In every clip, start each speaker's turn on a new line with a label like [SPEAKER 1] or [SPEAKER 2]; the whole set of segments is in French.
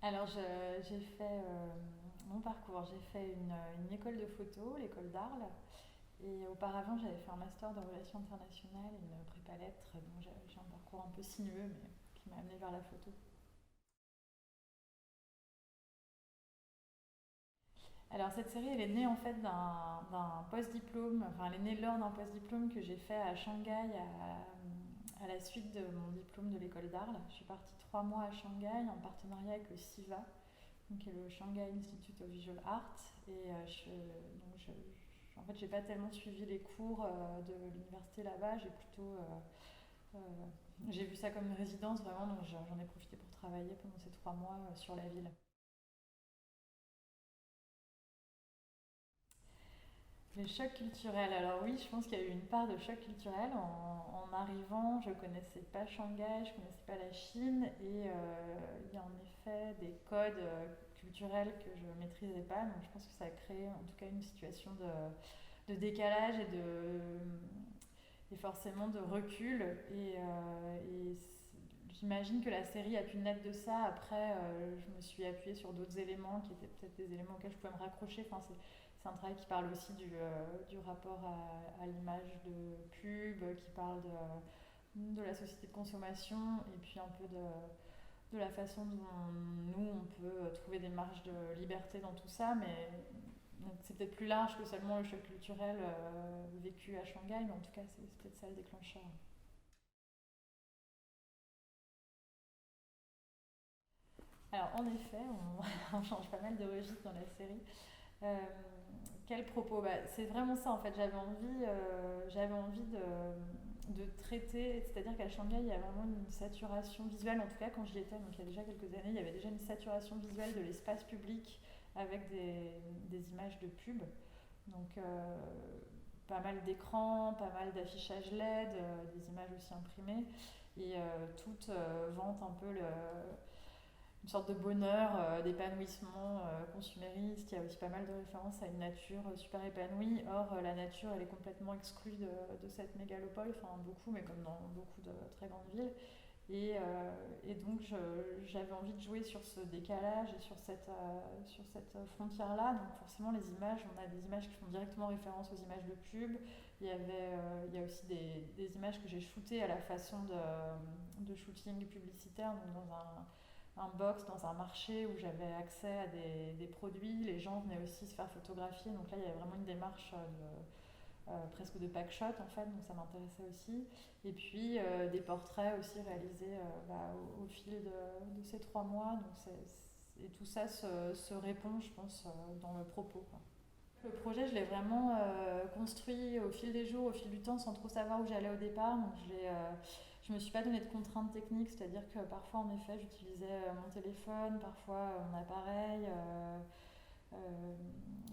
[SPEAKER 1] Alors, j'ai fait mon parcours. J'ai fait une école de photo, l'école d'Arles. Et auparavant, j'avais fait un master de relations internationales et une prépa lettres. Donc, j'ai un parcours un peu sinueux, mais qui m'a amené vers la photo. Alors, cette série, elle est née en fait d'un post-diplôme. Enfin, elle est née lors d'un post-diplôme que j'ai fait à Shanghai à la suite de mon diplôme de l'école d'Arles. Je suis partie 3 mois à Shanghai en partenariat avec le SIVA, donc qui est le Shanghai Institute of Visual Art. Et en fait, j'ai pas tellement suivi les cours de l'université là-bas. Euh, j'ai vu ça comme une résidence vraiment, donc j'en ai profité pour travailler pendant ces 3 mois sur la ville. Les chocs culturels. Alors oui, je pense qu'il y a eu une part de choc culturel. En arrivant, je connaissais pas Shanghai, je connaissais pas la Chine, et il y a en effet des codes culturels que je maîtrisais pas. Donc je pense que ça a créé en tout cas une situation de décalage et forcément de recul. Et j'imagine que la série a pu naître de ça. Après, je me suis appuyée sur d'autres éléments qui étaient peut-être des éléments auxquels je pouvais me raccrocher. Enfin, c'est un travail qui parle aussi du rapport à l'image de pub, qui parle de la société de consommation, et puis un peu de la façon dont nous, on peut trouver des marges de liberté dans tout ça. Mais donc c'est peut-être plus large que seulement le choc culturel vécu à Shanghai, mais en tout cas, c'est peut-être ça le déclencheur. Alors, en effet, on change pas mal de registre dans la série. Euh, Quel propos, c'est vraiment ça en fait. J'avais envie de traiter, c'est-à-dire qu'à Shanghai, il y a vraiment une saturation visuelle, en tout cas quand j'y étais, donc il y a déjà quelques années, il y avait déjà une saturation visuelle de l'espace public avec des images de pub. Donc pas mal d'écrans, pas mal d'affichage LED, des images aussi imprimées, et toutes vantent un peu une sorte de bonheur, d'épanouissement consumériste. Il y a aussi pas mal de références à une nature super épanouie. Or, la nature, elle est complètement exclue de cette mégalopole, enfin beaucoup, mais comme dans beaucoup de très grandes villes. Et donc, j'avais envie de jouer sur ce décalage et sur cette frontière-là. Donc, forcément, les images, on a des images qui font directement référence aux images de pub. Il y a aussi des images que j'ai shootées à la façon de shooting publicitaire, donc dans un box dans un marché où j'avais accès à des produits. Les gens venaient aussi se faire photographier. Donc là, il y avait vraiment une démarche presque de pack shot en fait, donc ça m'intéressait aussi. Et puis des portraits aussi réalisés au fil de ces 3 mois. Et tout ça se répond, je pense, dans le propos, quoi. Le projet, je l'ai vraiment construit au fil des jours, au fil du temps, sans trop savoir où j'allais au départ. Donc je me suis pas donné de contraintes techniques, c'est-à-dire que parfois, en effet, j'utilisais mon téléphone, parfois mon appareil.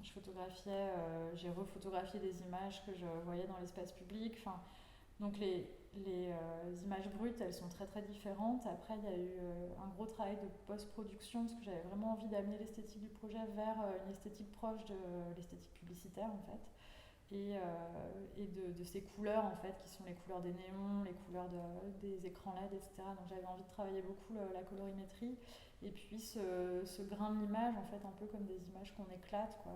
[SPEAKER 1] Je photographiais, j'ai refotographié des images que je voyais dans l'espace public. Enfin, donc les images brutes, elles sont très très différentes. Après, il y a eu un gros travail de post-production parce que j'avais vraiment envie d'amener l'esthétique du projet vers une esthétique proche de l'esthétique publicitaire en fait. Et de ces couleurs en fait qui sont les couleurs des néons, les couleurs des écrans LED, etc. Donc j'avais envie de travailler beaucoup la colorimétrie et puis ce grain de l'image en fait un peu comme des images qu'on éclate quoi,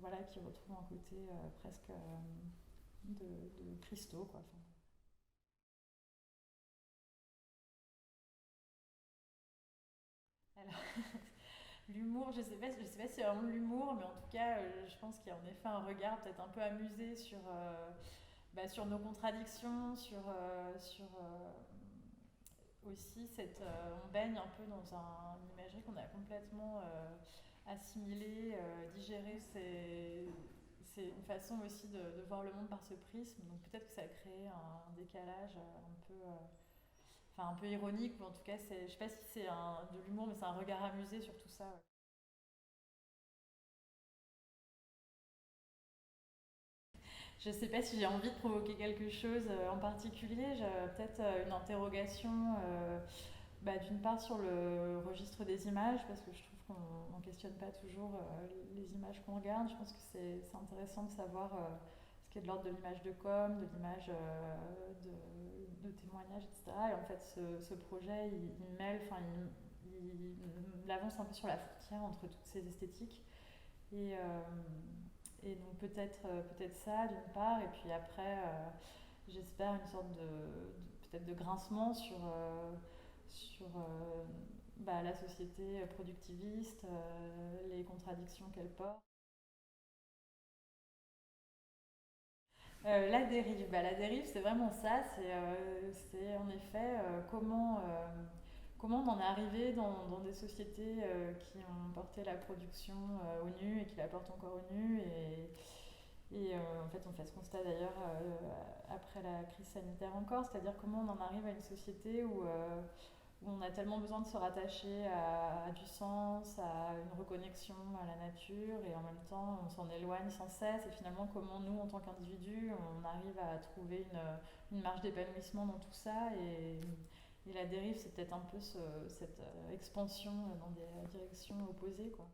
[SPEAKER 1] voilà, qui retrouvent un côté presque de cristaux quoi. Enfin, alors, l'humour, je sais pas si c'est vraiment de l'humour, mais en tout cas, je pense qu'il y a en effet un regard peut-être un peu amusé sur nos contradictions, sur aussi on baigne un peu dans une imagerie qu'on a complètement assimilée, digérée. C'est une façon aussi de voir le monde par ce prisme, donc peut-être que ça a créé un décalage un peu ironique, ou en tout cas, je sais pas si c'est de l'humour, mais c'est un regard amusé sur tout ça. Ouais. Je sais pas si j'ai envie de provoquer quelque chose en particulier. J'ai peut-être une interrogation, d'une part sur le registre des images, parce que je trouve qu'on questionne pas toujours les images qu'on regarde. Je pense que c'est intéressant de savoir ce qui est de l'ordre de l'image de com, de l'image de témoignage, etc. Et en fait, ce projet, il mêle, enfin, il avance un peu sur la frontière entre toutes ces esthétiques. Et, euh, et donc peut-être ça d'une part, et puis après, j'espère une sorte peut-être de grincement sur bah, la société productiviste, les contradictions qu'elle porte. La dérive, c'est vraiment ça. C'est en effet comment on en est arrivé dans des sociétés qui ont porté la production au nu et qui la portent encore au nu. En fait, on fait ce constat d'ailleurs après la crise sanitaire encore, c'est-à-dire comment on en arrive à une société où on a tellement besoin de se rattacher à du sens, à une reconnexion à la nature, et en même temps on s'en éloigne sans cesse, et finalement comment nous en tant qu'individus on arrive à trouver une marge d'épanouissement dans tout ça, et la dérive c'est peut-être un peu cette expansion dans des directions opposées, quoi.